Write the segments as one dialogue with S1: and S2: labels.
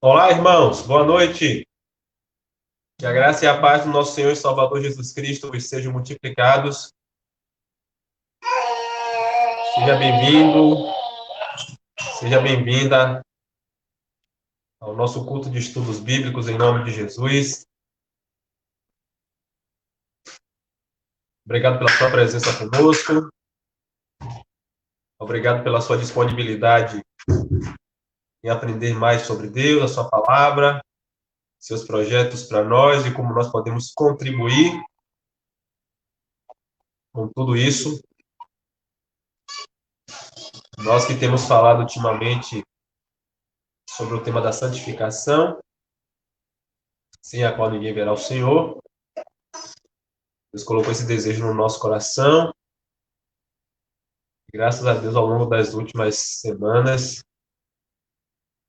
S1: Olá, irmãos, boa noite. Que a graça e a paz do nosso Senhor e Salvador Jesus Cristo vos sejam multiplicados. Seja bem-vindo, seja bem-vinda ao nosso culto de estudos bíblicos em nome de Jesus. Obrigado pela sua presença conosco. Obrigado pela sua disponibilidade em aprender mais sobre Deus, a sua palavra, seus projetos para nós e como nós podemos contribuir com tudo isso. Nós que temos falado ultimamente sobre o tema da santificação, sem a qual ninguém verá o Senhor. Deus colocou esse desejo no nosso coração. Graças a Deus, ao longo das últimas semanas,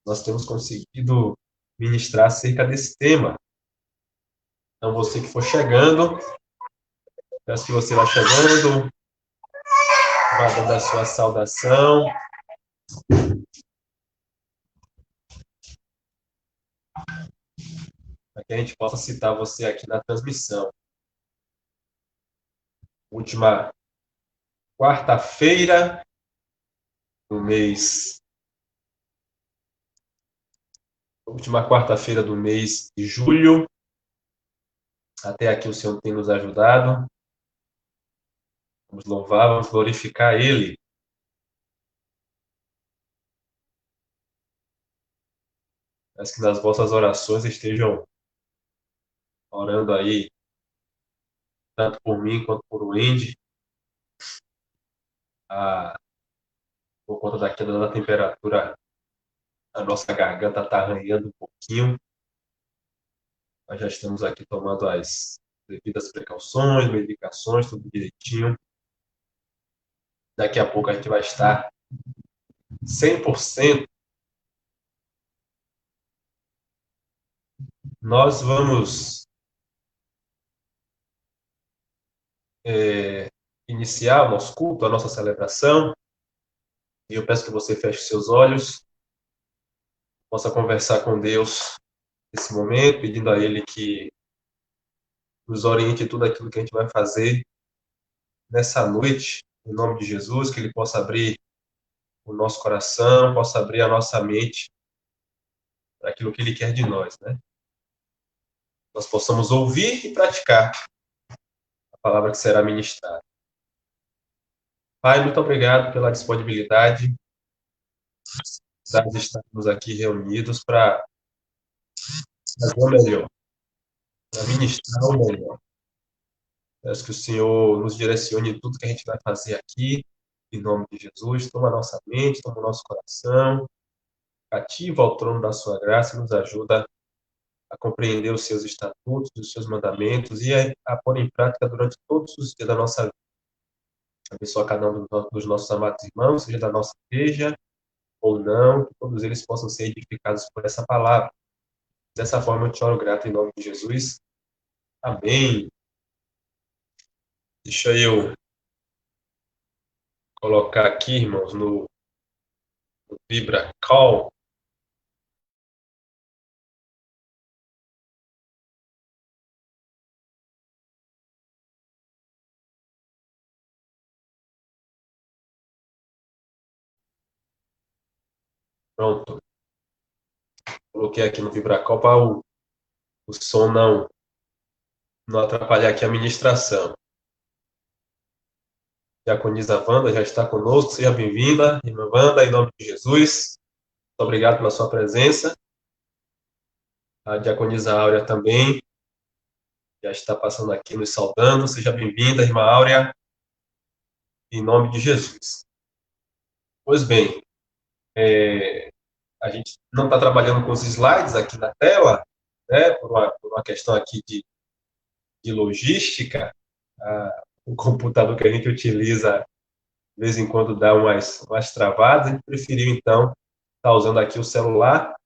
S1: nós temos conseguido ministrar acerca desse tema. Então, você que for chegando, peço que você vá chegando, vá dando a sua saudação. Para que a gente possa citar você aqui na transmissão. Última quarta-feira do mês. Última quarta-feira do mês de julho. Até aqui o Senhor tem nos ajudado. Vamos louvar, vamos glorificar Ele. Peço que nas vossas orações estejam orando aí, tanto por mim quanto por Wendy, por conta da queda da temperatura, a nossa garganta está arranhando um pouquinho. Nós já estamos aqui tomando as devidas precauções, medicações, tudo direitinho. Daqui a pouco a gente vai estar 100%. Nós vamos iniciar o nosso culto, a nossa celebração. E eu peço que você feche seus olhos, possa conversar com Deus nesse momento, pedindo a Ele que nos oriente tudo aquilo que a gente vai fazer nessa noite, em nome de Jesus, que Ele possa abrir o nosso coração, possa abrir a nossa mente para aquilo que Ele quer de nós, né? Nós possamos ouvir e praticar a palavra que será ministrada. Pai, muito obrigado pela disponibilidade de estarmos aqui reunidos para fazer o melhor, para ministrar o melhor. Peço que o Senhor nos direcione em tudo que a gente vai fazer aqui, em nome de Jesus. Toma a nossa mente, toma o nosso coração, cativa ao trono da sua graça e nos ajuda a compreender os seus estatutos, os seus mandamentos e a pôr em prática durante todos os dias da nossa vida. Abençoa cada um dos nossos amados irmãos, seja da nossa igreja ou não, que todos eles possam ser edificados por essa palavra. Dessa forma eu te oro grato em nome de Jesus. Amém. Deixa eu colocar aqui, irmãos, no Vibra Call. Pronto. Coloquei aqui no VibraCall para o som não atrapalhar aqui a ministração. Diaconisa Wanda já está conosco, seja bem-vinda, irmã Wanda, em nome de Jesus. Muito obrigado pela sua presença. A diaconisa Áurea também já está passando aqui nos saudando. Seja bem-vinda, irmã Áurea, em nome de Jesus. Pois bem, a gente não está trabalhando com os slides aqui na tela, né, por uma questão aqui de logística. O computador que a gente utiliza de vez em quando dá umas travadas, a gente preferiu, então, estar usando aqui o celular,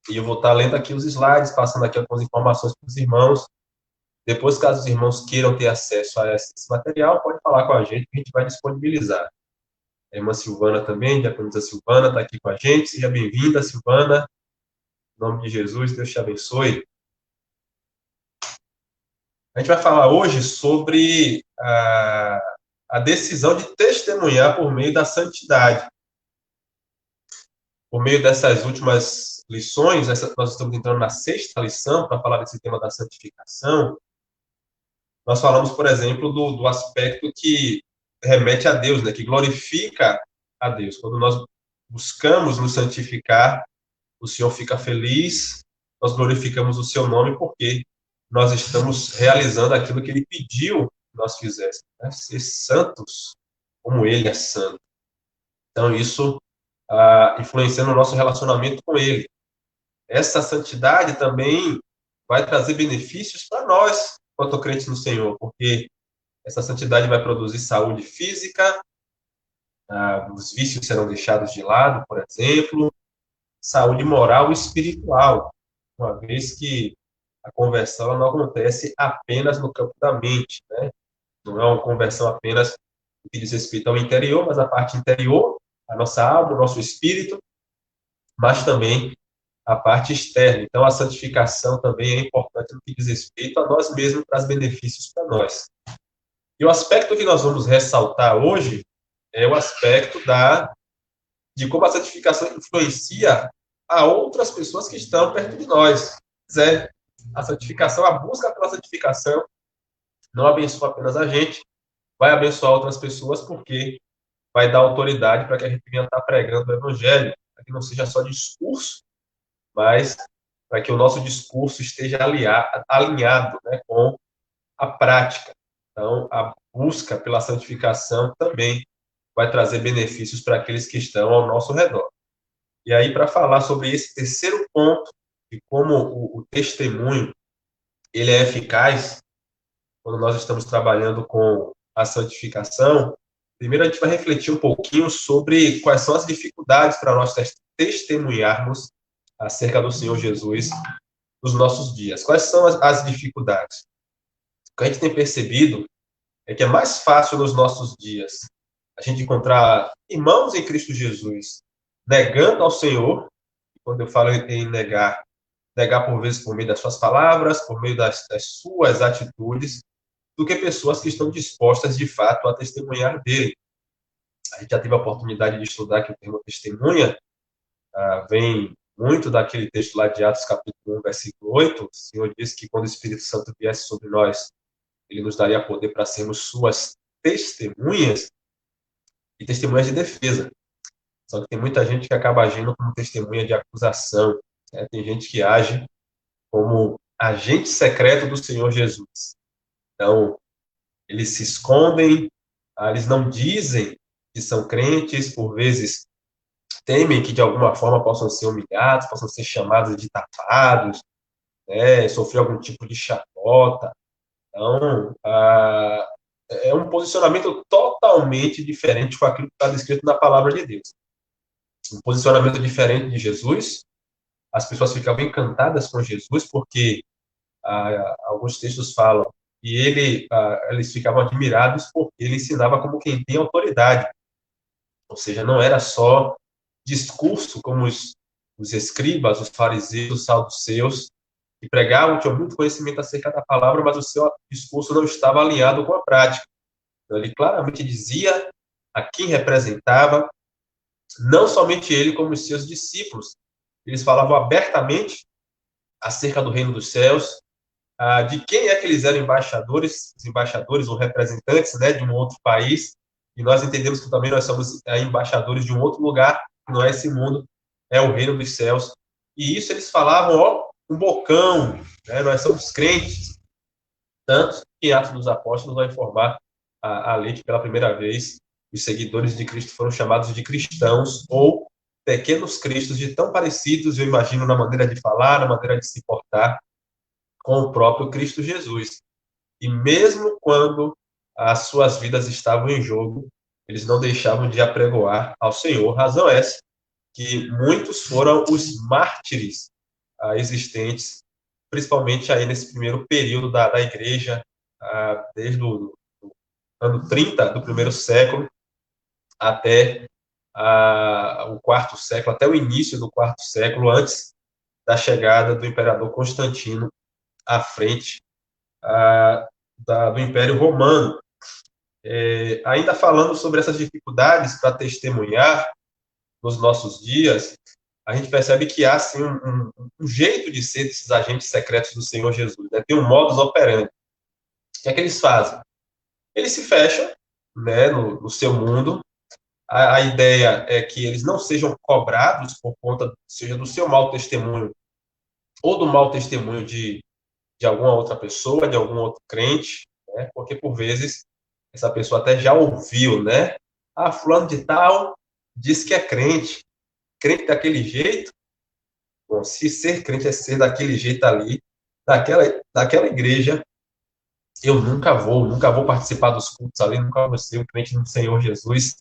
S1: e eu vou estar lendo aqui os slides, passando aqui algumas informações para os irmãos. Depois, caso os irmãos queiram ter acesso a esse material, pode falar com a gente, que a gente vai disponibilizar. A irmã Silvana também, a diaconisa Silvana, está aqui com a gente. Seja bem-vinda, Silvana. Em nome de Jesus, Deus te abençoe. A gente vai falar hoje sobre a decisão de testemunhar por meio da santidade. Por meio dessas últimas lições, nós estamos entrando na sexta lição para falar desse tema da santificação. Nós falamos, por exemplo, do aspecto que remete a Deus, né, que glorifica a Deus. Quando nós buscamos nos santificar, o Senhor fica feliz, nós glorificamos o seu nome porque nós estamos realizando aquilo que ele pediu que nós fizéssemos, né? Ser santos como ele é santo. Então, isso influencia no nosso relacionamento com ele. Essa santidade também vai trazer benefícios para nós, quanto crentes no Senhor, porque essa santidade vai produzir saúde física, os vícios serão deixados de lado, por exemplo, saúde moral e espiritual, uma vez que a conversão ela não acontece apenas no campo da mente, né? Não é uma conversão apenas no que diz respeito ao interior, mas a parte interior, a nossa alma, o nosso espírito, mas também a parte externa. Então, a santificação também é importante no que diz respeito a nós mesmos, traz benefícios para nós. E o aspecto que nós vamos ressaltar hoje é o aspecto de como a santificação influencia a outras pessoas que estão perto de nós. A santificação, a busca pela santificação, não abençoa apenas a gente, vai abençoar outras pessoas, porque vai dar autoridade para que a gente venha estar pregando o evangelho, para que não seja só discurso, mas para que o nosso discurso esteja alinhado, né, com a prática. Então, a busca pela santificação também vai trazer benefícios para aqueles que estão ao nosso redor. E aí, para falar sobre esse terceiro ponto, de como o testemunho ele é eficaz, quando nós estamos trabalhando com a santificação, primeiro a gente vai refletir um pouquinho sobre quais são as dificuldades para nós testemunharmos acerca do Senhor Jesus nos nossos dias. Quais são as dificuldades? O que a gente tem percebido é que é mais fácil nos nossos dias a gente encontrar irmãos em Cristo Jesus negando ao Senhor. Quando eu falo em negar por vezes por meio das suas palavras, por meio das suas atitudes, do que pessoas que estão dispostas, de fato, a testemunhar dele. A gente já teve a oportunidade de estudar que o termo testemunha vem muito daquele texto lá de Atos, capítulo 1, versículo 8. O Senhor diz que quando o Espírito Santo viesse sobre nós, ele nos daria poder para sermos suas testemunhas e testemunhas de defesa. Só que tem muita gente que acaba agindo como testemunha de acusação, né? Tem gente que age como agente secreto do Senhor Jesus. Então, eles se escondem, eles não dizem que são crentes, por vezes temem que de alguma forma possam ser humilhados, possam ser chamados de tapados, né, sofrer algum tipo de chacota. Então, é um posicionamento totalmente diferente com aquilo que está descrito na palavra de Deus. Um posicionamento diferente de Jesus. As pessoas ficavam encantadas com Jesus porque alguns textos falam e eles ficavam admirados porque ele ensinava como quem tem autoridade. Ou seja, não era só discurso como os escribas, os fariseus, os saduceus, que pregavam, tinham muito conhecimento acerca da palavra, mas o seu discurso não estava alinhado com a prática. Então, ele claramente dizia a quem representava, não somente ele, como os seus discípulos. Eles falavam abertamente acerca do reino dos céus, de quem é que eles eram embaixadores, os embaixadores ou representantes, né, de um outro país, e nós entendemos que também nós somos embaixadores de um outro lugar, que não é esse mundo, é o reino dos céus. E isso eles falavam, um bocão, né, nós somos crentes. Tanto que Atos dos Apóstolos vai informar a lei que pela primeira vez os seguidores de Cristo foram chamados de cristãos ou pequenos cristos, de tão parecidos, eu imagino, na maneira de falar, na maneira de se portar, com o próprio Cristo Jesus. E mesmo quando as suas vidas estavam em jogo, eles não deixavam de apregoar ao Senhor. Razão essa que muitos foram os mártires existentes, principalmente aí nesse primeiro período da igreja, desde o ano 30 do primeiro século até o quarto século, até o início do quarto século, antes da chegada do imperador Constantino à frente do Império Romano. Ainda falando sobre essas dificuldades para testemunhar nos nossos dias, a gente percebe que há, sim, um jeito de ser desses agentes secretos do Senhor Jesus, né? Tem um modus operandi. O que é que eles fazem? Eles se fecham, né, no seu mundo. A ideia é que eles não sejam cobrados por conta, seja do seu mau testemunho ou do mau testemunho de alguma outra pessoa, de algum outro crente, né? Porque, por vezes, essa pessoa até já ouviu, né? Ah, fulano de tal diz que é crente daquele jeito. Bom, se ser crente é ser daquele jeito ali, daquela igreja, eu nunca vou participar dos cultos ali, nunca vou ser um crente no Senhor Jesus,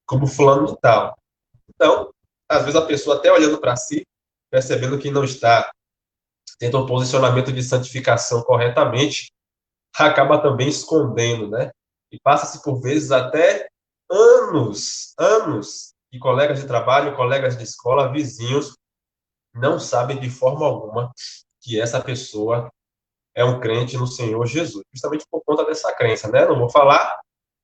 S1: como fulano de tal. Então, às vezes a pessoa até olhando para si, percebendo que não está tendo um posicionamento de santificação corretamente, acaba também escondendo, né? E passa-se por vezes até anos, e colegas de trabalho, colegas de escola, vizinhos, não sabem de forma alguma que essa pessoa é um crente no Senhor Jesus, justamente por conta dessa crença, né? Não vou falar,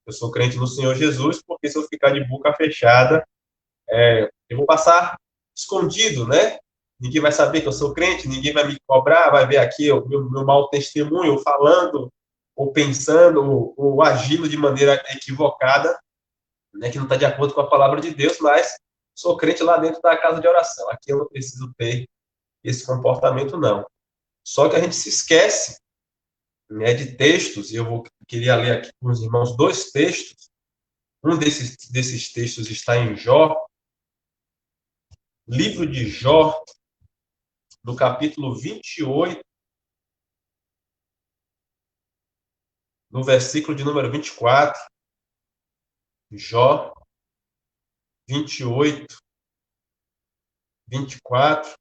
S1: eu sou crente no Senhor Jesus, porque se eu ficar de boca fechada, eu vou passar escondido, né? Ninguém vai saber que eu sou crente, ninguém vai me cobrar, vai ver aqui o meu mau testemunho, falando, ou pensando, ou agindo de maneira equivocada, né, que não está de acordo com a palavra de Deus, mas sou crente lá dentro da casa de oração. Aqui eu não preciso ter esse comportamento, não. Só que a gente se esquece, né, de textos, e queria ler aqui com os irmãos dois textos. Um desses textos está em Jó, livro de Jó, no capítulo 28, no versículo de número 24. Jó 28, 24,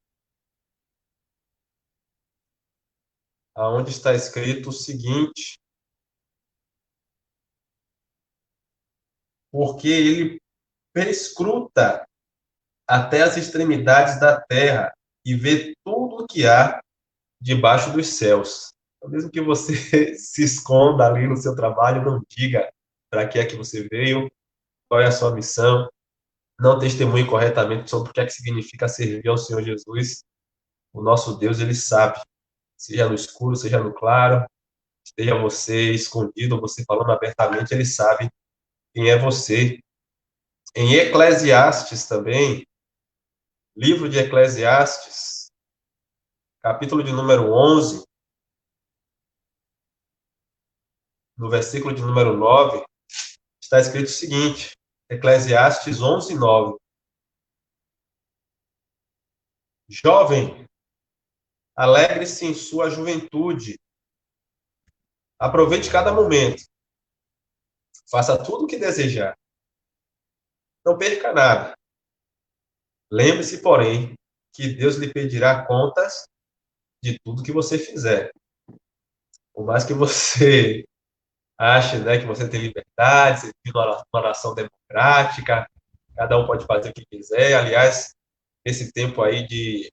S1: aonde está escrito o seguinte: porque ele perscruta até as extremidades da terra e vê tudo o que há debaixo dos céus. Então, mesmo que você se esconda ali no seu trabalho, não diga para que é que você veio, qual é a sua missão, não testemunhe corretamente sobre o que é que significa servir ao Senhor Jesus. O nosso Deus, ele sabe, seja no escuro, seja no claro, esteja você escondido ou você falando abertamente, ele sabe quem é você. Em Eclesiastes também, livro de Eclesiastes, capítulo de número 11, no versículo de número 9, está escrito o seguinte, Eclesiastes 11, 9. Jovem, alegre-se em sua juventude, aproveite cada momento, faça tudo o que desejar, não perca nada. Lembre-se, porém, que Deus lhe pedirá contas de tudo que você fizer. Por mais que você ache, né, que você tem liberdade, você vive numa nação democrática, cada um pode fazer o que quiser. Aliás, esse tempo aí de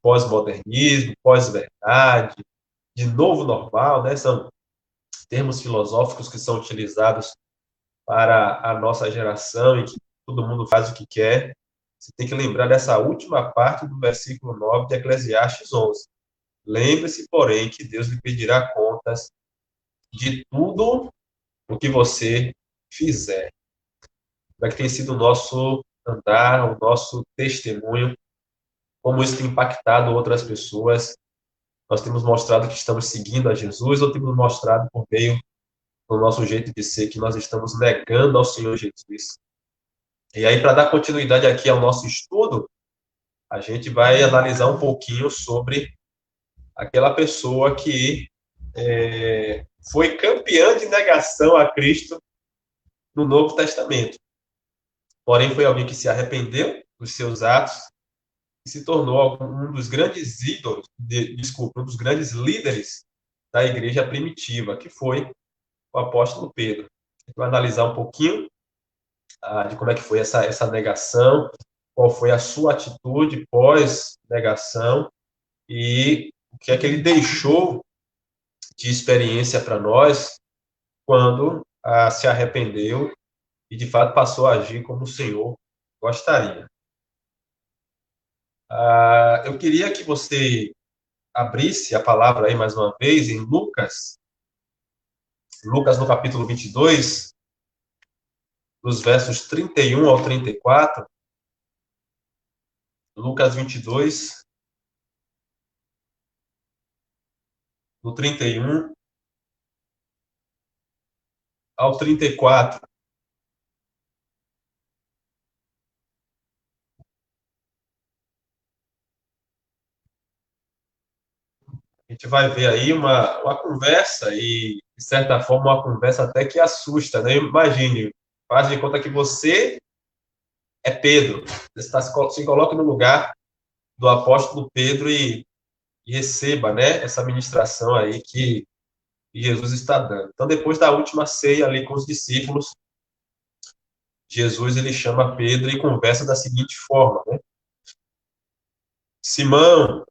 S1: pós-modernismo, pós-verdade, de novo normal, né, são termos filosóficos que são utilizados para a nossa geração e que todo mundo faz o que quer. Você tem que lembrar dessa última parte do versículo 9 de Eclesiastes 11. Lembre-se, porém, que Deus lhe pedirá contas de tudo o que você fizer. Como é que tem sido o nosso andar, o nosso testemunho, como isso tem impactado outras pessoas. Nós temos mostrado que estamos seguindo a Jesus ou temos mostrado por meio do nosso jeito de ser que nós estamos negando ao Senhor Jesus. E aí, para dar continuidade aqui ao nosso estudo, a gente vai analisar um pouquinho sobre aquela pessoa que foi campeã de negação a Cristo no Novo Testamento. Porém, foi alguém que se arrependeu dos seus atos e se tornou um dos grandes ídolos, um dos grandes líderes da igreja primitiva, que foi o apóstolo Pedro. A gente vai analisar um pouquinho de como é que foi essa negação, qual foi a sua atitude pós-negação e o que é que ele deixou de experiência para nós quando se arrependeu e, de fato, passou a agir como o Senhor gostaria. Eu queria que você abrisse a palavra aí mais uma vez em Lucas no capítulo 22, dos versos 31 ao 34. Lucas 22, do 31 ao 34. A gente vai ver aí uma conversa e, de certa forma, uma conversa até que assusta, né? Imagine, faz de conta que você é Pedro. Você se coloque no lugar do apóstolo Pedro e receba, né, essa ministração aí que Jesus está dando. Então, depois da última ceia ali com os discípulos, Jesus ele chama Pedro e conversa da seguinte forma, né? Simão,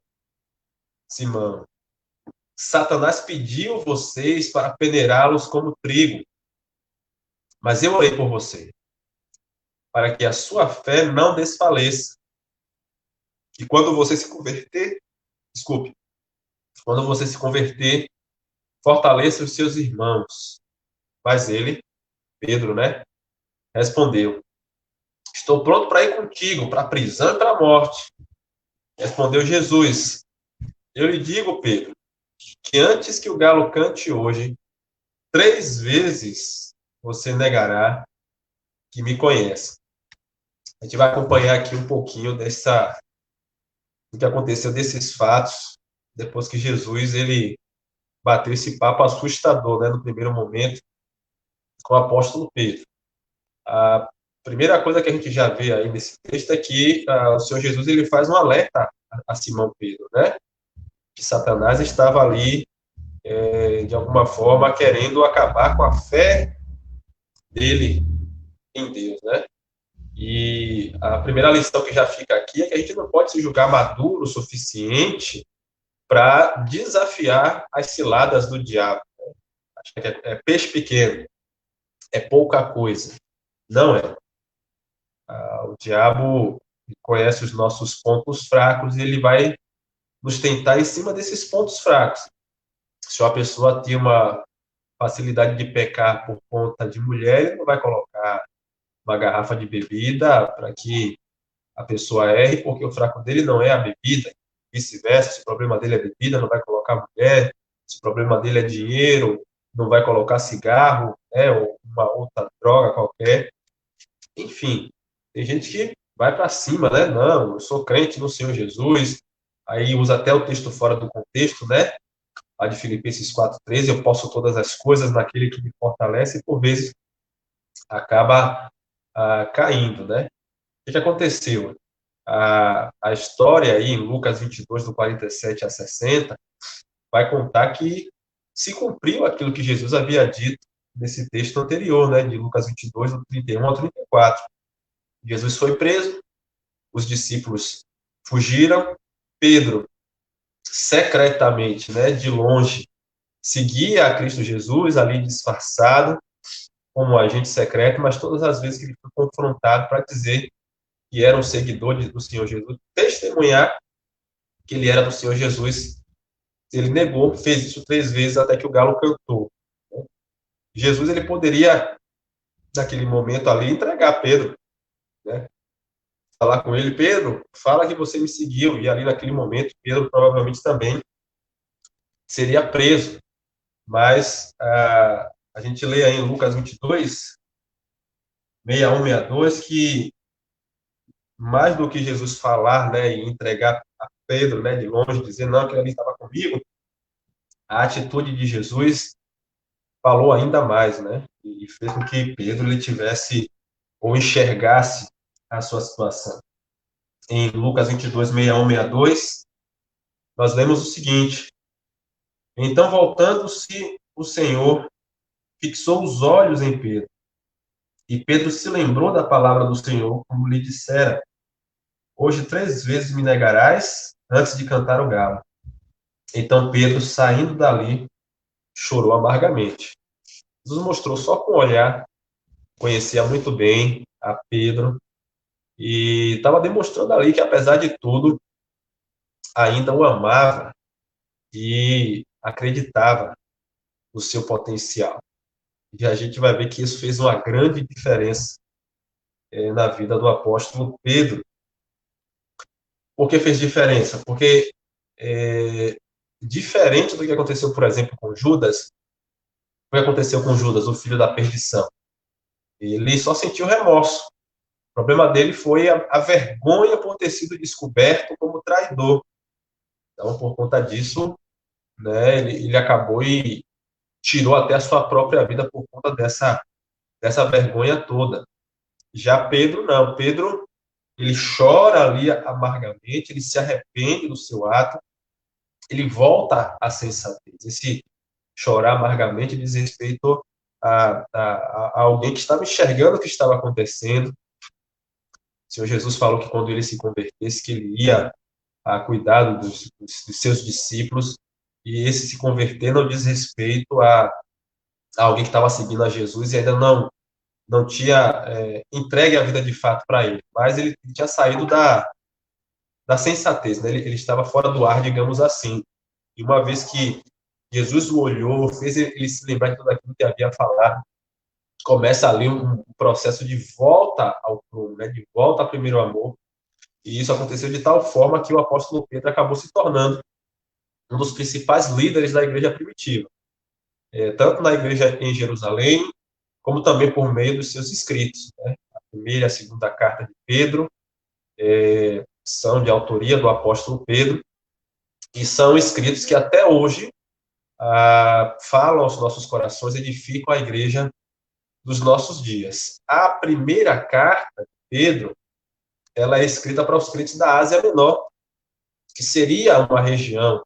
S1: Simão, Satanás pediu vocês para peneirá-los como trigo, mas eu orei por você, para que a sua fé não desfaleça. E quando você se converter, desculpe, quando você se converter, fortaleça os seus irmãos. Mas ele, Pedro, né, respondeu: estou pronto para ir contigo, para a prisão e para a morte. Respondeu Jesus: eu lhe digo, Pedro, que antes que o galo cante hoje, 3 vezes você negará que me conhece. A gente vai acompanhar aqui um pouquinho do que aconteceu desses fatos, depois que Jesus ele bateu esse papo assustador, né, no primeiro momento, com o apóstolo Pedro. A primeira coisa que a gente já vê aí nesse texto é que o Senhor Jesus ele faz um alerta a Simão Pedro, né? Que Satanás estava ali, de alguma forma, querendo acabar com a fé dele em Deus, né? E a primeira lição que já fica aqui é que a gente não pode se julgar maduro o suficiente para desafiar as ciladas do diabo. Acho que é peixe pequeno, é pouca coisa. Não é. O diabo conhece os nossos pontos fracos e ele vai nos tentar em cima desses pontos fracos. Se uma pessoa tem uma facilidade de pecar por conta de mulher, ele não vai colocar uma garrafa de bebida para que a pessoa erre, porque o fraco dele não é a bebida, vice-versa, se o problema dele é bebida, não vai colocar mulher, se o problema dele é dinheiro, não vai colocar cigarro, né, ou uma outra droga qualquer. Enfim, tem gente que vai para cima, né? Não, eu sou crente no Senhor Jesus, aí usa até o texto fora do contexto, né? A de Filipenses 4:13, eu posso todas as coisas naquele que me fortalece, e por vezes acaba caindo, né? O que aconteceu? A história aí em Lucas 22, do 47 a 60, vai contar que se cumpriu aquilo que Jesus havia dito nesse texto anterior, né? De Lucas 22, do 31 ao 34. Jesus foi preso, os discípulos fugiram, Pedro, secretamente, né, de longe, seguia a Cristo Jesus, ali disfarçado, como agente secreto, mas todas as vezes que ele foi confrontado para dizer que era um seguidor do Senhor Jesus, testemunhar que ele era do Senhor Jesus, ele negou, fez isso 3 vezes até que o galo cantou. Jesus, ele poderia, naquele momento ali, entregar Pedro, né? Falar com ele: Pedro, fala que você me seguiu, e ali naquele momento, Pedro provavelmente também seria preso, mas a gente lê aí em Lucas 22, 61, 62, que mais do que Jesus falar, né, e entregar a Pedro, né, de longe, dizer, não, que ele estava comigo, a atitude de Jesus falou ainda mais, né, e fez com que Pedro ele tivesse ou enxergasse a sua situação. Em Lucas 22, 61, 62, nós lemos o seguinte: então, voltando-se o Senhor, fixou os olhos em Pedro, e Pedro se lembrou da palavra do Senhor, como lhe dissera: hoje 3 vezes me negarás antes de cantar o galo. Então Pedro, saindo dali, chorou amargamente. Jesus mostrou só com o olhar, conhecia muito bem a Pedro, e estava demonstrando ali que, apesar de tudo, ainda o amava e acreditava no seu potencial. E a gente vai ver que isso fez uma grande diferença na vida do apóstolo Pedro. Por que fez diferença? Porque, diferente do que aconteceu, por exemplo, com Judas, o que aconteceu com Judas, o filho da perdição? Ele só sentiu remorso. O problema dele foi a vergonha por ter sido descoberto como traidor. Então, por conta disso, né, ele acabou e tirou até a sua própria vida por conta dessa vergonha toda. Já Pedro, não. Pedro, ele chora ali amargamente, ele se arrepende do seu ato, ele volta à sensatez. Esse chorar amargamente diz respeito a alguém que estava enxergando o que estava acontecendo. O Senhor Jesus falou que quando ele se convertesse, que ele ia a cuidado dos seus discípulos, e esse se converter não diz respeito a alguém que estava seguindo a Jesus e ainda não tinha entregue a vida de fato para ele, mas ele tinha saído da sensatez, né? Ele estava fora do ar, digamos assim. E uma vez que Jesus o olhou, fez ele se lembrar de tudo aquilo que havia falado, começa ali um processo de volta ao prumo, né? De volta ao primeiro amor. E isso aconteceu de tal forma que o apóstolo Pedro acabou se tornando um dos principais líderes da igreja primitiva, tanto na igreja em Jerusalém, como também por meio dos seus escritos, né? A primeira e a segunda carta de Pedro são de autoria do apóstolo Pedro, e são escritos que até hoje falam aos nossos corações, edificam a igreja dos nossos dias. A primeira carta de Pedro, ela é escrita para os crentes da Ásia Menor, que seria uma região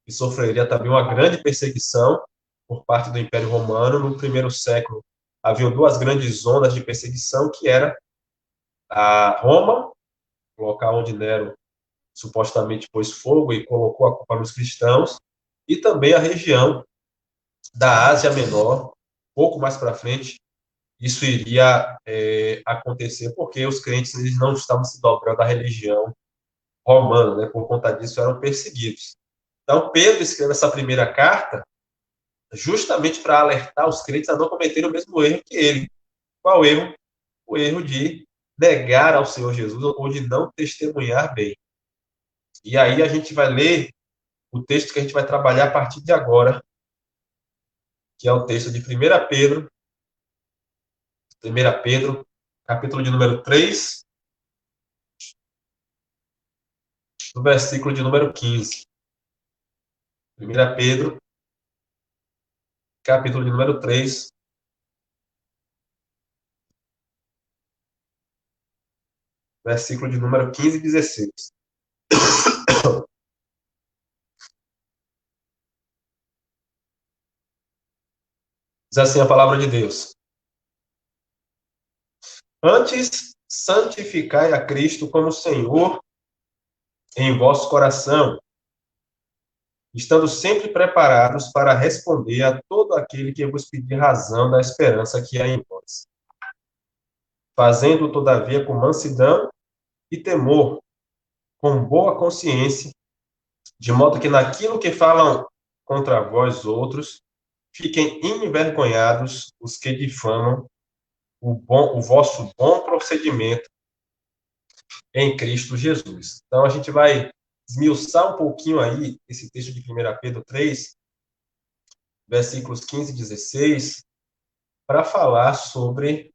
S1: que sofreria também uma grande perseguição por parte do Império Romano. No primeiro século, havia duas grandes ondas de perseguição, que era a Roma, o local onde Nero supostamente pôs fogo e colocou a culpa nos cristãos, e também a região da Ásia Menor. Pouco mais para frente, isso iria acontecer, porque os crentes eles não estavam se dobrando à religião romana, né? Por conta disso eram perseguidos. Então, Pedro escreve essa primeira carta justamente para alertar os crentes a não cometerem o mesmo erro que ele. Qual erro? O erro de negar ao Senhor Jesus ou de não testemunhar bem. E aí a gente vai ler o texto que a gente vai trabalhar a partir de agora, que é o texto de 1 Pedro, capítulo de número 3, do versículo de número 15. 1 Pedro, capítulo de número 3, versículo de número 15 e 16. Diz assim a palavra de Deus: Antes, santificai a Cristo como Senhor em vosso coração, estando sempre preparados para responder a todo aquele que vos pedir razão da esperança que há em vós, fazendo, todavia, com mansidão e temor, com boa consciência, de modo que naquilo que falam contra vós outros, fiquem envergonhados os que difamam o vosso bom procedimento em Cristo Jesus. Então, a gente vai esmiuçar um pouquinho aí esse texto de 1 Pedro 3, versículos 15 e 16, para falar sobre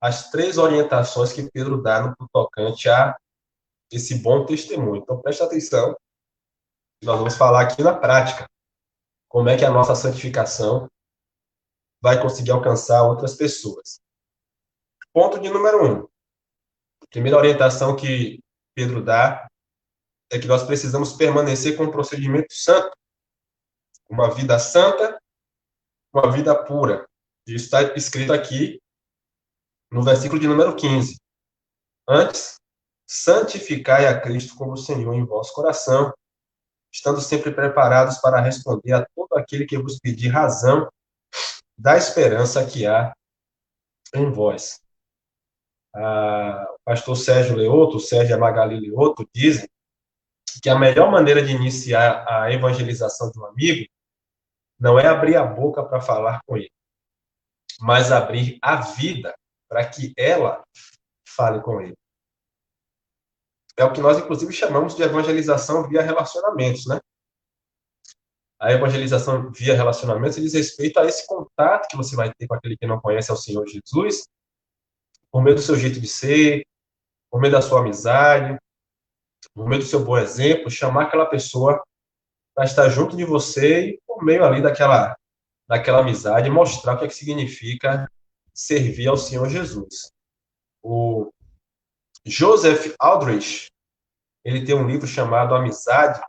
S1: as 3 orientações que Pedro dá no tocante a esse bom testemunho. Então, preste atenção, nós vamos falar aqui na prática como é que a nossa santificação vai conseguir alcançar outras pessoas. Ponto de número 1. A primeira orientação que Pedro dá é que nós precisamos permanecer com um procedimento santo, uma vida santa, uma vida pura. Isso está escrito aqui no versículo de número 15. Antes, santificai a Cristo como Senhor em vosso coração, estando sempre preparados para responder a todo aquele que vos pedir razão da esperança que há em vós. O pastor Sérgio Leoto, o Sérgio e a Magali Leoto, dizem que a melhor maneira de iniciar a evangelização de um amigo não é abrir a boca para falar com ele, mas abrir a vida para que ela fale com ele. É o que nós, inclusive, chamamos de evangelização via relacionamentos, né? A evangelização via relacionamentos diz respeito a esse contato que você vai ter com aquele que não conhece ao Senhor Jesus, por meio do seu jeito de ser, por meio da sua amizade, por meio do seu bom exemplo, chamar aquela pessoa para estar junto de você e, por meio ali daquela amizade, mostrar o que é que significa servir ao Senhor Jesus. O Joseph Aldrich, ele tem um livro chamado Amizade,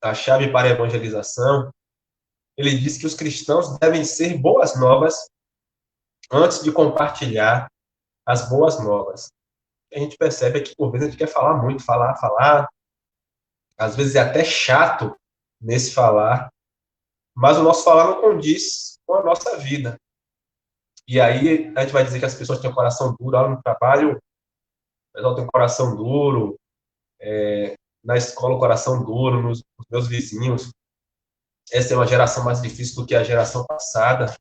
S1: a chave para a evangelização. Ele diz que os cristãos devem ser boas novas antes de compartilhar as boas novas. A gente percebe que, por vezes, a gente quer falar muito, falar. Às vezes é até chato nesse falar, mas o nosso falar não condiz com a nossa vida. E aí a gente vai dizer que as pessoas têm um coração duro lá no trabalho, o pessoal tem um coração duro, na escola, um coração duro, nos meus vizinhos. Essa é uma geração mais difícil do que a geração passada.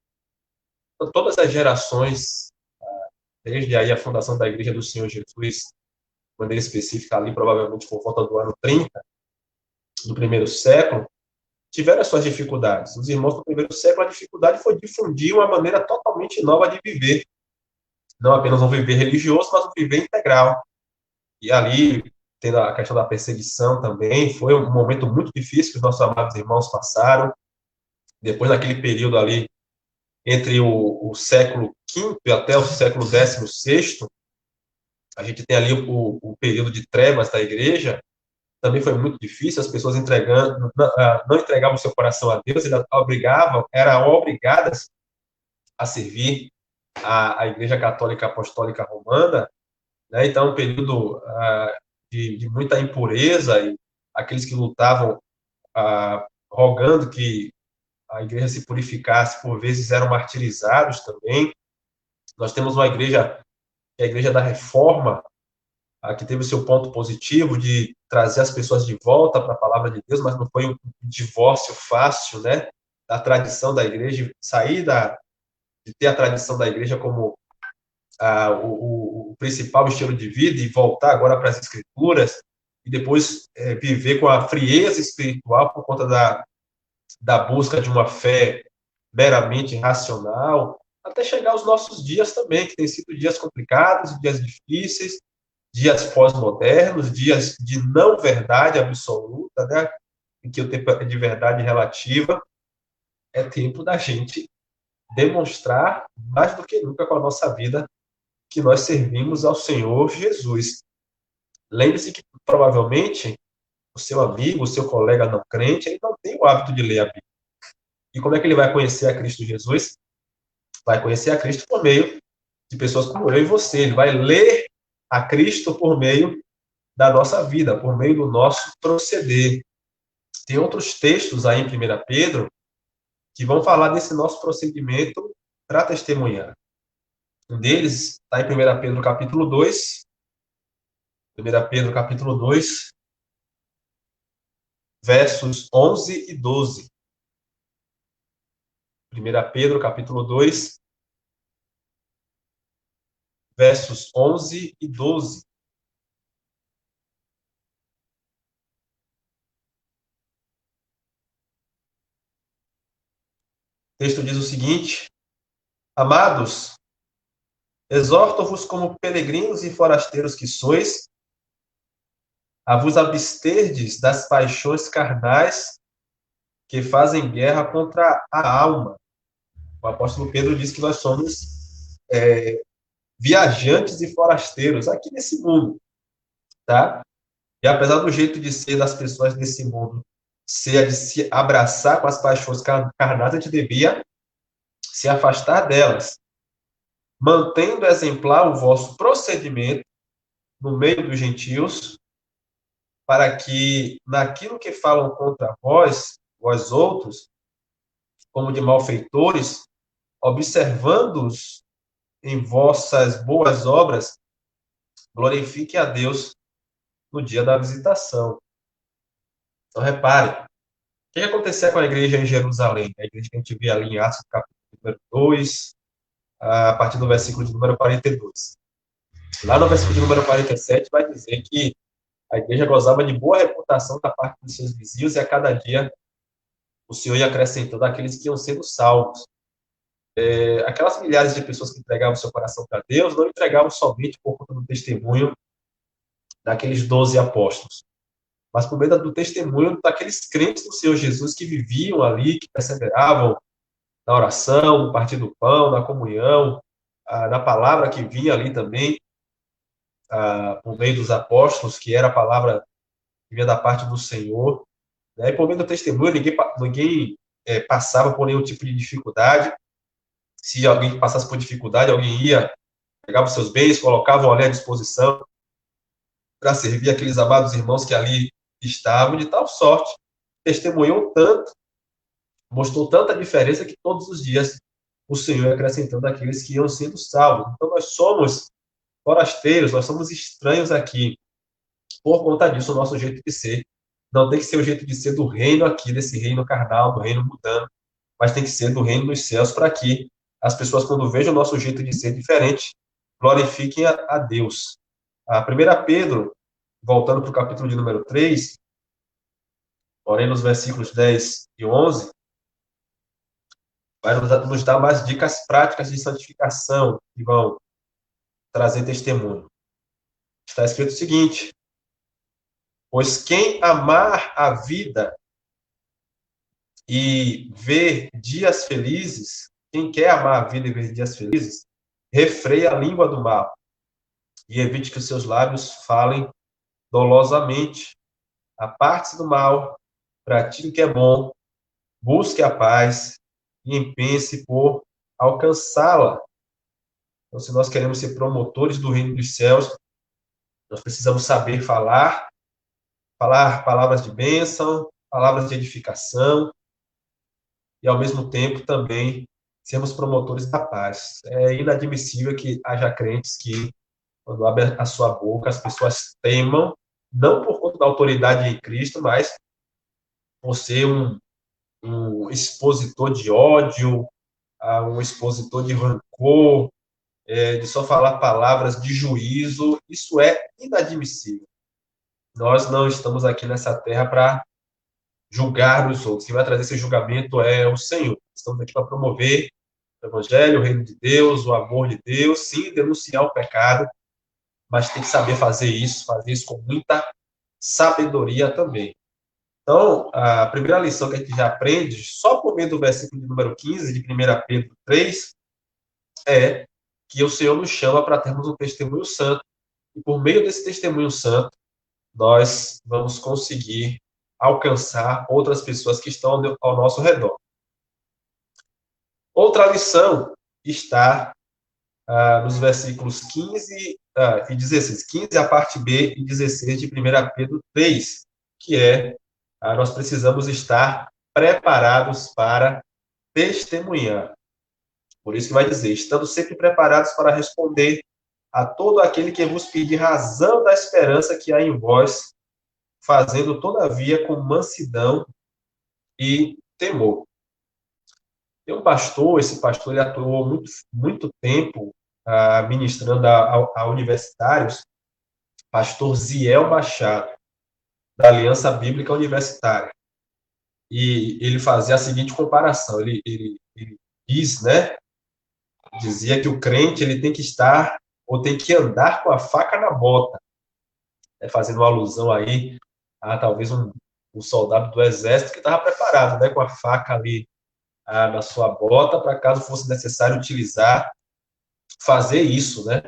S1: Então, todas as gerações, desde aí a fundação da Igreja do Senhor Jesus, de maneira específica ali, provavelmente por volta do ano 30, do primeiro século, tiveram as suas dificuldades. Os irmãos do primeiro século, a dificuldade foi difundir uma maneira totalmente nova de viver. Não apenas um viver religioso, mas um viver integral. E ali, tendo a questão da perseguição também, foi um momento muito difícil que os nossos amados irmãos passaram. Depois daquele período ali, entre o século V até o século XVI, a gente tem ali o período de trevas da igreja, também foi muito difícil, as pessoas não entregavam seu coração a Deus, eram obrigadas a servir a Igreja Católica Apostólica Romana, né? Então, um período de muita impureza, e aqueles que lutavam rogando que a igreja se purificasse, por vezes eram martirizados também. Nós temos uma igreja, que é a Igreja da Reforma, que teve o seu ponto positivo de trazer as pessoas de volta para a palavra de Deus, mas não foi um divórcio fácil, né, da tradição da igreja, sair de ter a tradição da igreja como o principal estilo de vida e voltar agora para as escrituras e depois viver com a frieza espiritual por conta da busca de uma fé meramente racional, até chegar aos nossos dias também, que têm sido dias complicados, dias difíceis, dias pós-modernos, dias de não verdade absoluta, né? Em que o tempo é de verdade relativa. É tempo da gente demonstrar, mais do que nunca com a nossa vida, que nós servimos ao Senhor Jesus. Lembre-se que, provavelmente, o seu amigo, o seu colega não crente, ele não tem o hábito de ler a Bíblia. E como é que ele vai conhecer a Cristo Jesus? Vai conhecer a Cristo por meio de pessoas como eu e você. Ele vai ler a Cristo por meio da nossa vida, por meio do nosso proceder. Tem outros textos aí em 1 Pedro que vão falar desse nosso procedimento para testemunhar. Um deles está em 1 Pedro capítulo 2. 1 Pedro capítulo 2, versos 11 e 12. 1 Pedro capítulo 2, versos 11 e 12. O texto diz o seguinte: Amados, exorto-vos como peregrinos e forasteiros que sois, a vos absterdes das paixões carnais que fazem guerra contra a alma. O apóstolo Pedro diz que nós somos viajantes e forasteiros aqui nesse mundo, tá? E apesar do jeito de ser das pessoas desse mundo ser a de se abraçar com as paixões carnais, a gente devia se afastar delas, mantendo exemplar o vosso procedimento no meio dos gentios, para que naquilo que falam contra vós, vós outros, como de malfeitores, observando-os em vossas boas obras, glorifiquem a Deus no dia da visitação. Então, repare, o que acontecia com a igreja em Jerusalém? A igreja que a gente vê ali em Atos, capítulo número 2, a partir do versículo de número 42. Lá no versículo de número 47, vai dizer que a igreja gozava de boa reputação da parte dos seus vizinhos e a cada dia o Senhor ia acrescentando aqueles que iam sendo salvos. Aquelas milhares de pessoas que entregavam seu coração para Deus não entregavam somente por conta do testemunho daqueles 12 apóstolos, mas por meio do testemunho daqueles crentes do Senhor Jesus que viviam ali, que perseveravam na oração, no partir do pão, na comunhão, na palavra que vinha ali também, por meio dos apóstolos, que era a palavra que vinha da parte do Senhor. Né? E por meio do testemunho, ninguém passava por nenhum tipo de dificuldade. Se alguém passasse por dificuldade, alguém ia, pegava os seus bens, colocava ali à disposição para servir aqueles amados irmãos que ali estavam, de tal sorte, testemunhou tanto, mostrou tanta diferença que todos os dias o Senhor ia acrescentando aqueles que iam sendo salvos. Então, nós somos forasteiros, nós somos estranhos aqui. Por conta disso, o nosso jeito de ser não tem que ser o jeito de ser do reino aqui, desse reino carnal, do reino mundano, mas tem que ser do reino dos céus, para que as pessoas, quando vejam o nosso jeito de ser diferente, glorifiquem a Deus. A 1 Pedro, voltando para o capítulo de número 3, porém nos versículos 10 e 11, vai nos dar mais dicas práticas de santificação, que vão trazer testemunho. Está escrito o seguinte: pois quem amar a vida e ver dias felizes, quem quer amar a vida e ver dias felizes, refreia a língua do mal e evite que os seus lábios falem dolosamente. Aparte-se do mal, pratique o que é bom, busque a paz e empenhe-se por alcançá-la. Então, se nós queremos ser promotores do reino dos céus, nós precisamos saber falar palavras de bênção, palavras de edificação, e, ao mesmo tempo, também sermos promotores da paz. É inadmissível que haja crentes que, quando abrem a sua boca, as pessoas temam, não por conta da autoridade em Cristo, mas por ser um expositor de ódio, um expositor de rancor, de só falar palavras de juízo. Isso é inadmissível. Nós não estamos aqui nessa terra para julgar os outros. Quem vai trazer esse julgamento é o Senhor. Estamos aqui para promover o Evangelho, o reino de Deus, o amor de Deus, sim, denunciar o pecado, mas tem que saber fazer isso com muita sabedoria também. Então, a primeira lição que a gente já aprende, só por meio do versículo de número 15 de 1 Pedro 3, é que o Senhor nos chama para termos um testemunho santo, e por meio desse testemunho santo, nós vamos conseguir alcançar outras pessoas que estão ao nosso redor. Outra lição está nos versículos 15 e 16. 15, a parte B, e 16 de 1 Pedro 3, que é, nós precisamos estar preparados para testemunhar. Por isso que vai dizer, estando sempre preparados para responder a todo aquele que vos pedir razão da esperança que há em vós, fazendo, todavia, com mansidão e temor. Tem um pastor, esse pastor ele atuou muito tempo ministrando a universitários, pastor Ziel Machado, da Aliança Bíblica Universitária. E ele fazia a seguinte comparação, ele diz, né, dizia que o crente ele tem que estar, ou tem que andar com a faca na bota, fazendo uma alusão aí a talvez um soldado do exército que estava preparado, né, com a faca ali na sua bota, para caso fosse necessário utilizar, fazer isso, né?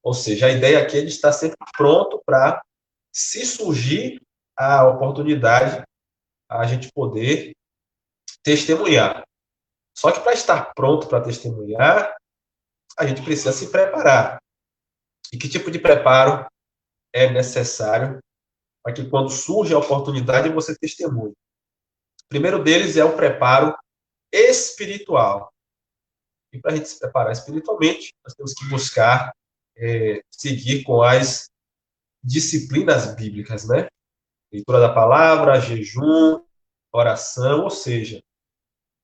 S1: Ou seja, a ideia aqui é de estar sempre pronto para, se surgir a oportunidade, a gente poder testemunhar. Só que para estar pronto para testemunhar, a gente precisa se preparar. E que tipo de preparo é necessário para que, quando surge a oportunidade, você testemunhe. O primeiro deles é o preparo espiritual. E para a gente se preparar espiritualmente, nós temos que buscar seguir com as disciplinas bíblicas, né? Leitura da palavra, jejum, oração, ou seja,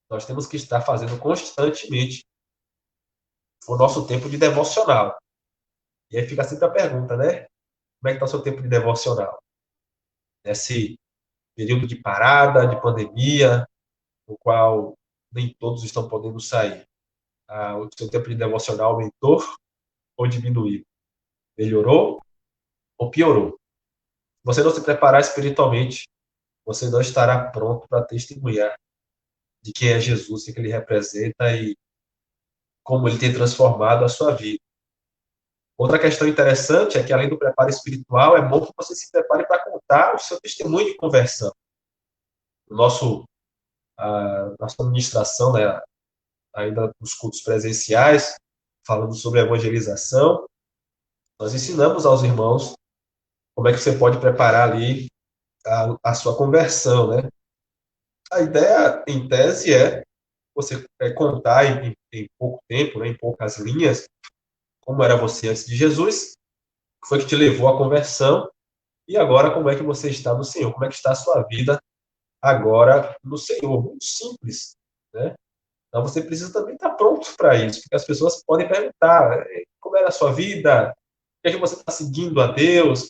S1: nós temos que estar fazendo constantemente o nosso tempo de devocional. E aí fica sempre a pergunta, né? Como é que está o seu tempo de devocional? Nesse período de parada, de pandemia, no qual nem todos estão podendo sair. O seu tempo de devocional aumentou ou diminuiu? Melhorou ou piorou? Se você não se preparar espiritualmente, você não estará pronto para testemunhar de quem é Jesus, o que ele representa e como ele tem transformado a sua vida. Outra questão interessante é que, além do preparo espiritual, é bom que você se prepare para contar o seu testemunho de conversão. Nossa administração, né, ainda nos cultos presenciais, falando sobre evangelização, nós ensinamos aos irmãos como é que você pode preparar ali a sua conversão, né? A ideia, em tese, é você contar em pouco tempo, né, em poucas linhas, como era você antes de Jesus, o que foi que te levou à conversão, e agora como é que você está no Senhor, como é que está a sua vida agora no Senhor. Muito simples, né? Então você precisa também estar pronto para isso, porque as pessoas podem perguntar como era a sua vida, por que você está seguindo a Deus,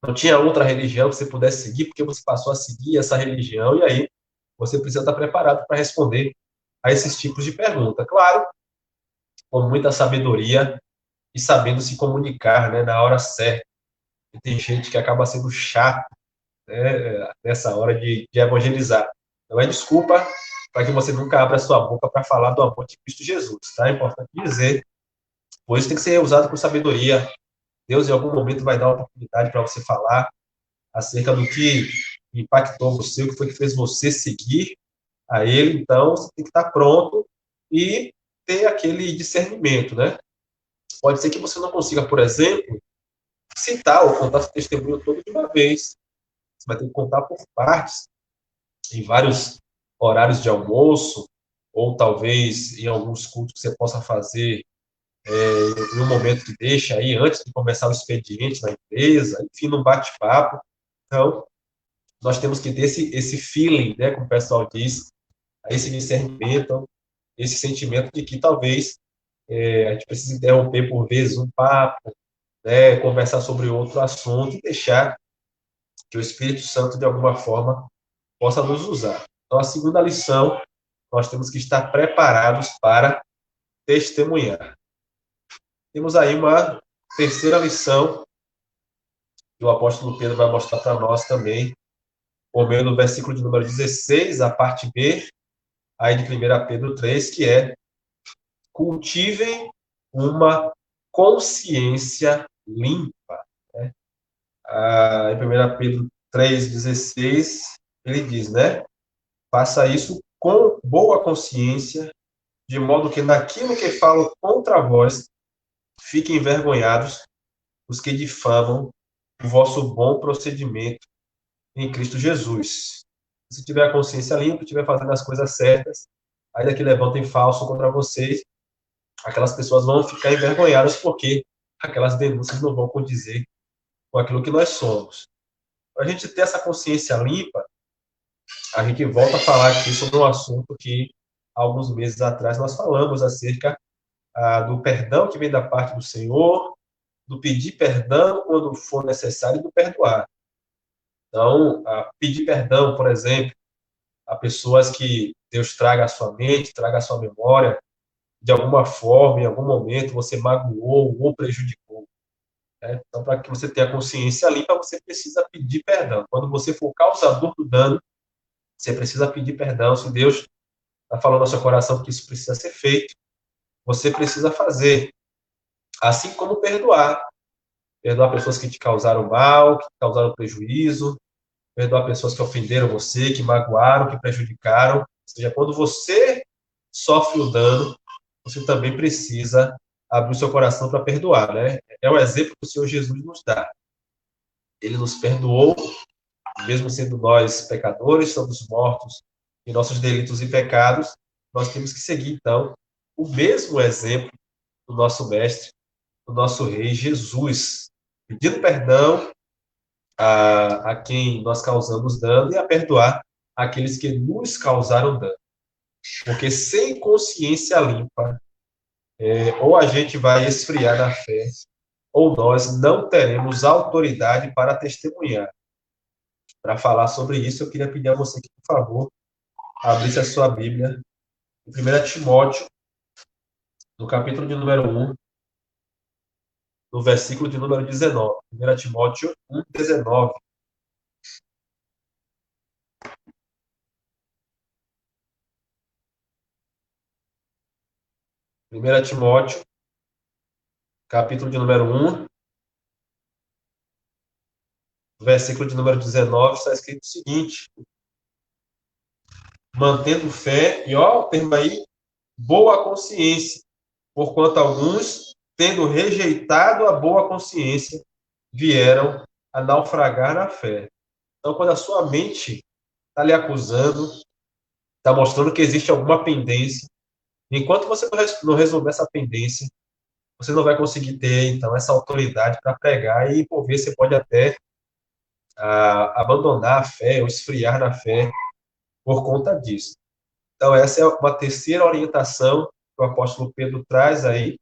S1: não tinha outra religião que você pudesse seguir, porque você passou a seguir essa religião, e aí você precisa estar preparado para responder a esses tipos de pergunta. Claro, com muita sabedoria e sabendo se comunicar, né, na hora certa. E tem gente que acaba sendo chato, né, nessa hora de evangelizar. Não é desculpa para que você nunca abra a sua boca para falar do amor de Cristo Jesus. Tá? É importante dizer. Pois tem que ser usado com sabedoria. Deus, em algum momento, vai dar uma oportunidade para você falar acerca do que impactou você, o que foi que fez você seguir a Ele. Então, você tem que estar pronto e ter aquele discernimento, né? Pode ser que você não consiga, por exemplo, citar ou contar seu testemunho todo de uma vez. Você vai ter que contar por partes, em vários horários de almoço, ou talvez em alguns cultos que você possa fazer em um momento que deixa aí, antes de começar o expediente na empresa, enfim, num bate-papo. Então, nós temos que ter esse feeling, né, como o pessoal diz, esse discernimento, esse sentimento de que talvez a gente precise interromper por vezes um papo, né, conversar sobre outro assunto e deixar que o Espírito Santo, de alguma forma, possa nos usar. Então, a segunda lição, nós temos que estar preparados para testemunhar. Temos aí uma terceira lição que o apóstolo Pedro vai mostrar para nós também, por meio do versículo de número 16, a parte B, aí de 1 Pedro 3, que é: cultivem uma consciência limpa. Né? Em 1 Pedro 3,16, ele diz, né? Faça isso com boa consciência, de modo que naquilo que falam contra vós, fiquem envergonhados os que difamam o vosso bom procedimento em Cristo Jesus. Se tiver a consciência limpa, estiver fazendo as coisas certas, ainda que levantem falso contra vocês, aquelas pessoas vão ficar envergonhadas porque aquelas denúncias não vão condizer com aquilo que nós somos. Para a gente ter essa consciência limpa, a gente volta a falar aqui sobre um assunto que, alguns meses atrás, nós falamos acerca do perdão que vem da parte do Senhor, do pedir perdão quando for necessário e do perdoar. Então, pedir perdão, por exemplo, a pessoas que Deus traga à sua mente, traga à sua memória, de alguma forma, em algum momento, você magoou ou prejudicou. Né? Então, para que você tenha consciência limpa, você precisa pedir perdão. Quando você for causador do dano, você precisa pedir perdão. Se Deus está falando no seu coração que isso precisa ser feito, você precisa fazer. Assim como perdoar. Perdoar pessoas que te causaram mal, que te causaram prejuízo, perdoar pessoas que ofenderam você, que magoaram, que prejudicaram. Ou seja, quando você sofre o dano, você também precisa abrir o seu coração para perdoar, né? É o exemplo que o Senhor Jesus nos dá. Ele nos perdoou, mesmo sendo nós pecadores, estamos mortos em nossos delitos e pecados. Nós temos que seguir, então, o mesmo exemplo do nosso mestre, do nosso rei Jesus, pedindo perdão a quem nós causamos dano e a perdoar aqueles que nos causaram dano. Porque sem consciência limpa, ou a gente vai esfriar na fé, ou nós não teremos autoridade para testemunhar. Para falar sobre isso, eu queria pedir a você que, por favor, abrisse a sua Bíblia em 1 Timóteo, no capítulo de número 1, no versículo de número 19. 1 Timóteo 1, 19. 1 Timóteo, capítulo de número 1, versículo de número 19, está escrito o seguinte: mantendo fé, e ó, o termo aí, boa consciência, porquanto alguns, tendo rejeitado a boa consciência, vieram a naufragar na fé. Então, quando a sua mente está lhe acusando, está mostrando que existe alguma pendência, enquanto você não resolver essa pendência, você não vai conseguir ter, então, essa autoridade para pregar e, por vezes, você pode até abandonar a fé ou esfriar na fé por conta disso. Então, essa é uma terceira orientação que o apóstolo Pedro traz aí,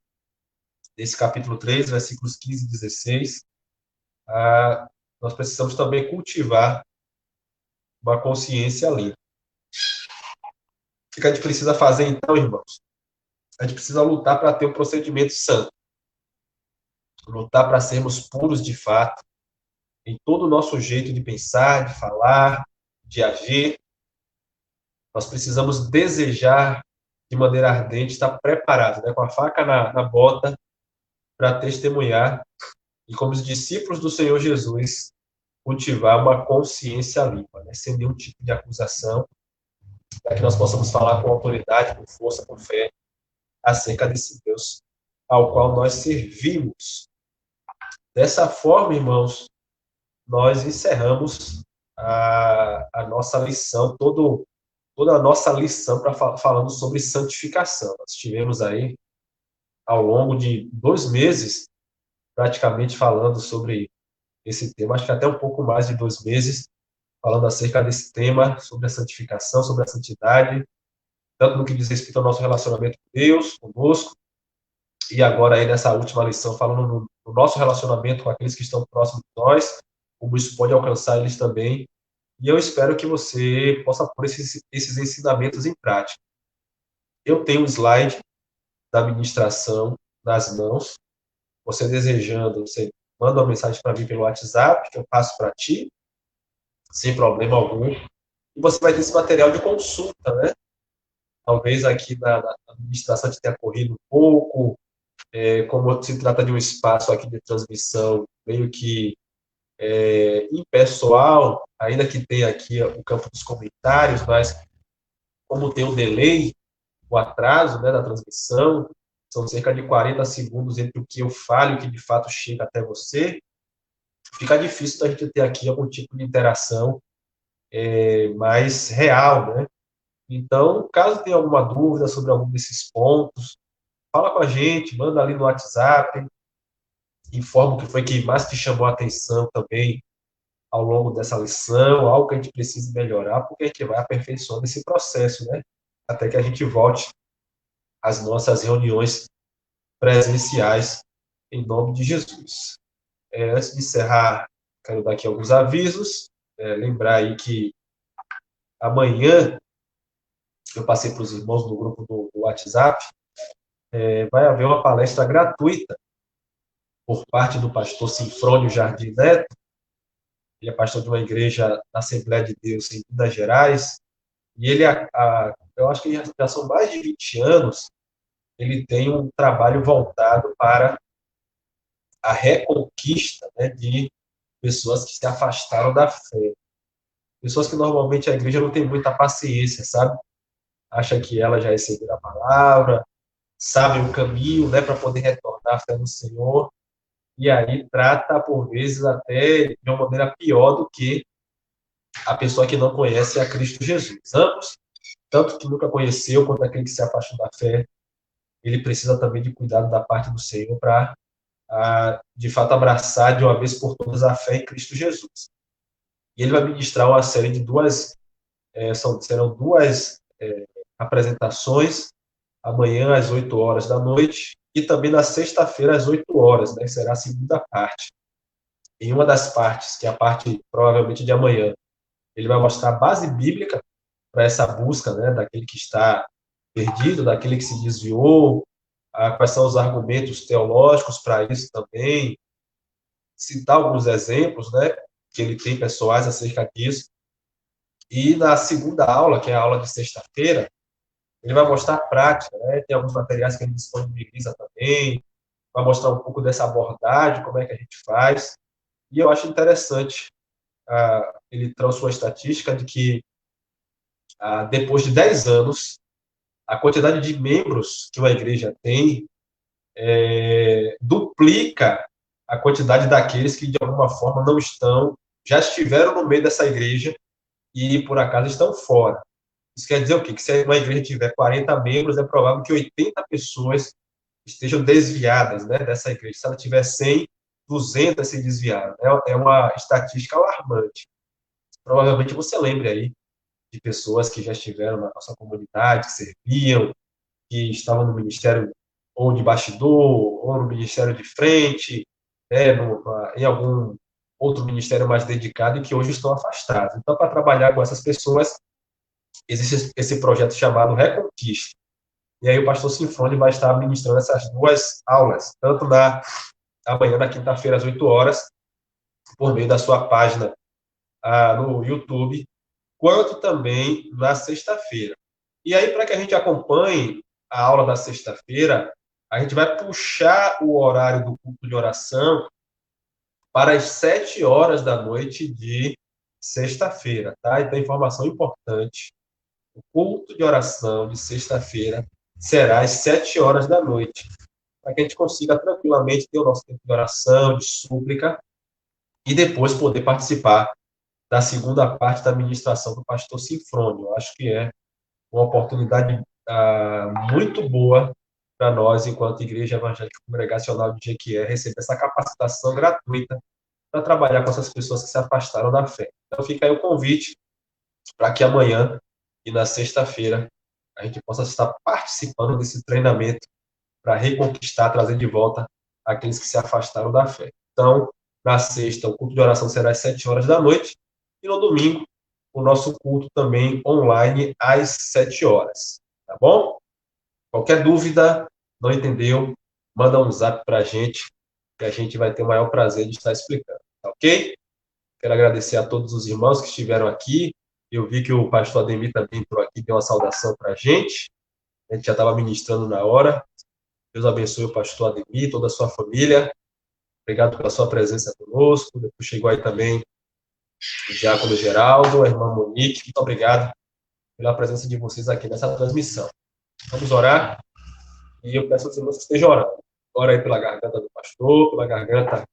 S1: nesse capítulo 3, versículos 15 e 16. Nós precisamos também cultivar uma consciência limpa. O que a gente precisa fazer, então, irmãos? A gente precisa lutar para ter um procedimento santo. Lutar para sermos puros de fato, em todo o nosso jeito de pensar, de falar, de agir. Nós precisamos desejar de maneira ardente, estar preparado, né, com a faca na bota, para testemunhar e, como os discípulos do Senhor Jesus, cultivar uma consciência limpa, né, sem nenhum tipo de acusação, para que nós possamos falar com autoridade, com força, com fé, acerca desse Deus ao qual nós servimos. Dessa forma, irmãos, nós encerramos a nossa lição, toda a nossa lição falando sobre santificação. Nós tivemos aí, ao longo de 2 meses, praticamente falando sobre esse tema, acho que até um pouco mais de 2 meses, falando acerca desse tema, sobre a santificação, sobre a santidade, tanto no que diz respeito ao nosso relacionamento com Deus, conosco, e agora aí nessa última lição, falando no nosso relacionamento com aqueles que estão próximos de nós, como isso pode alcançar eles também. E eu espero que você possa pôr esses ensinamentos em prática. Eu tenho um slide da ministração nas mãos. Você desejando, você manda uma mensagem para mim pelo WhatsApp, que eu passo para ti, sem problema algum. E você vai ter esse material de consulta, né? Talvez aqui na administração te tenha corrido um pouco, como se trata de um espaço aqui de transmissão meio que impessoal, ainda que tenha aqui o campo dos comentários, mas como tem um delay, o atraso, né, da transmissão, são cerca de 40 segundos entre o que eu falo e o que de fato chega até você, fica difícil da gente ter aqui algum tipo de interação mais real, né? Então, caso tenha alguma dúvida sobre algum desses pontos, fala com a gente, manda ali no WhatsApp, informa o que foi que mais te chamou a atenção também ao longo dessa lição, algo que a gente precisa melhorar, porque a gente vai aperfeiçoando esse processo, né? Até que a gente volte às nossas reuniões presenciais, em nome de Jesus. Antes de encerrar, quero dar aqui alguns avisos, lembrar aí que amanhã, eu passei para os irmãos do grupo do WhatsApp, vai haver uma palestra gratuita por parte do pastor Sinfrônio Jardim Neto. Ele é pastor de uma igreja da Assembleia de Deus em Minas Gerais, e ele, eu acho que já são mais de 20 anos, ele tem um trabalho voltado para a reconquista, né, de pessoas que se afastaram da fé. Pessoas que normalmente a igreja não tem muita paciência, sabe? Acha que ela já recebeu a palavra, sabe o caminho, né, para poder retornar à fé no Senhor. e aí trata, por vezes, até de uma maneira pior do que a pessoa que não conhece a Cristo Jesus. Ambos, tanto que nunca conheceu, quanto aquele que se afastou da fé, ele precisa também de cuidado da parte do Senhor para, de fato, abraçar de uma vez por todas a fé em Cristo Jesus. E ele vai ministrar uma série de serão duas apresentações, amanhã às 8 horas da noite e também na sexta-feira às 8 horas, né? Será a segunda parte. Em uma das partes, que é a parte provavelmente de amanhã, ele vai mostrar a base bíblica para essa busca, né, daquele que está perdido, daquele que se desviou, quais são os argumentos teológicos para isso também, citar alguns exemplos, né, que ele tem pessoais acerca disso. E na segunda aula, que é a aula de sexta-feira, ele vai mostrar a prática, né, tem alguns materiais que ele disponibiliza também, vai mostrar um pouco dessa abordagem, como é que a gente faz. E eu acho interessante, ele trouxe uma estatística de que, depois de 10 anos, a quantidade de membros que uma igreja tem duplica a quantidade daqueles que, de alguma forma, não estão, já estiveram no meio dessa igreja e, por acaso, estão fora. Isso quer dizer o quê? Que se uma igreja tiver 40 membros, é provável que 80 pessoas estejam desviadas, né, dessa igreja. Se ela tiver 100, 200 se desviaram. É uma estatística alarmante. Provavelmente você lembre aí de pessoas que já estiveram na nossa comunidade, que serviam, que estavam no ministério ou de bastidor, ou no ministério de frente, né, em algum outro ministério mais dedicado e que hoje estão afastados. Então, para trabalhar com essas pessoas, existe esse projeto chamado Reconquista. E aí o pastor Sinfone vai estar ministrando essas duas aulas, tanto amanhã, na quinta-feira, às 8 horas, por meio da sua página no YouTube, quanto também na sexta-feira. E aí, para que a gente acompanhe a aula da sexta-feira, a gente vai puxar o horário do culto de oração para as 7 horas da noite de sexta-feira, tá? Então, informação importante: o culto de oração de sexta-feira será às 7 horas da noite, para que a gente consiga tranquilamente ter o nosso tempo de oração, de súplica, e depois poder participar da segunda parte da ministração do pastor Sinfrônio. Eu acho que é uma oportunidade muito boa para nós, enquanto Igreja Evangélica Congregacional de Jequié, receber essa capacitação gratuita para trabalhar com essas pessoas que se afastaram da fé. Então, fica aí o convite para que amanhã e na sexta-feira a gente possa estar participando desse treinamento para reconquistar, trazer de volta aqueles que se afastaram da fé. Então, na sexta, o culto de oração será às 7 horas da noite, e no domingo, o nosso culto também online às 7 horas. Tá bom? Qualquer dúvida, não entendeu, manda um zap para a gente, que a gente vai ter o maior prazer de estar explicando. Tá ok? Quero agradecer a todos os irmãos que estiveram aqui. Eu vi que o pastor Ademir também entrou aqui, deu uma saudação para a gente. A gente já estava ministrando na hora. Deus abençoe o pastor Ademir, toda a sua família. Obrigado pela sua presença conosco. Depois chegou aí também o diácono Geraldo, a irmã Monique. Muito obrigado pela presença de vocês aqui nessa transmissão. Vamos orar, e eu peço aos irmãos que estejam orando. Ora aí pela garganta do pastor, pela garganta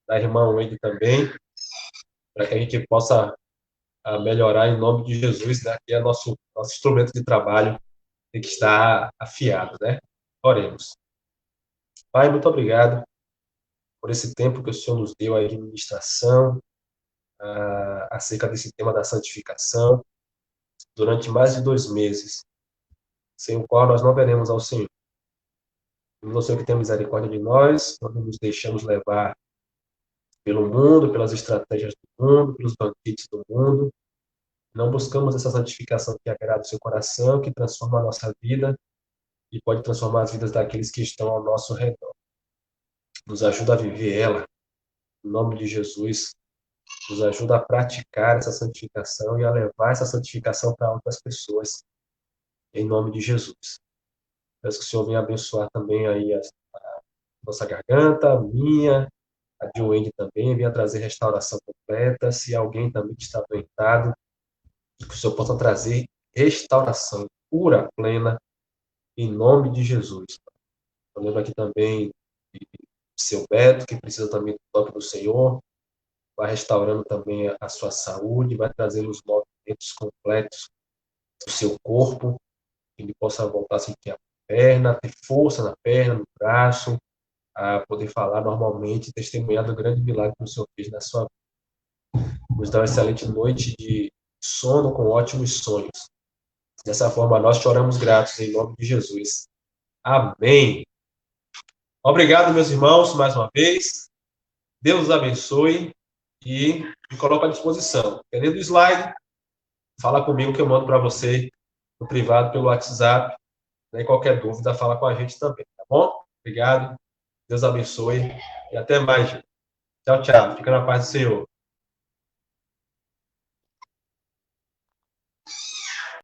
S1: da irmã Wendy também, para que a gente possa melhorar em nome de Jesus, né? Que é nosso instrumento de trabalho, tem que estar afiado, né? Oremos. Pai, muito obrigado por esse tempo que o Senhor nos deu aí de ministração acerca desse tema da santificação durante mais de 2 meses, sem o qual nós não veremos ao Senhor. Pedimos ao Senhor que tenha misericórdia de nós, nós não nos deixamos levar pelo mundo, pelas estratégias do mundo, pelos banquetes do mundo. Não buscamos essa santificação que agrada o seu coração, que transforma a nossa vida e pode transformar as vidas daqueles que estão ao nosso redor. Nos ajuda a viver ela, em nome de Jesus. Nos ajuda a praticar essa santificação e a levar essa santificação para outras pessoas, em nome de Jesus. Peço que o Senhor venha abençoar também aí a nossa garganta, a minha, a de Wendy também, venha trazer restauração completa. Se alguém também está adoentado, que o Senhor possa trazer restauração, cura plena, em nome de Jesus. Eu lembro aqui também de seu Beto, que precisa também do toque do Senhor, vai restaurando também a sua saúde, vai trazendo os movimentos completos do seu corpo, que ele possa voltar a sentir a perna, ter força na perna, no braço, a poder falar normalmente, testemunhar do grande milagre que o Senhor fez na sua vida. Nos dá uma excelente noite de sono com ótimos sonhos. Dessa forma, nós choramos gratos em nome de Jesus. Amém. Obrigado, meus irmãos, mais uma vez. Deus os abençoe e me coloco à disposição. Querendo o slide, fala comigo que eu mando para você no privado pelo WhatsApp. Né? Qualquer dúvida, fala com a gente também, tá bom? Obrigado. Deus abençoe e até mais. Tchau, tchau. Fica na paz do Senhor.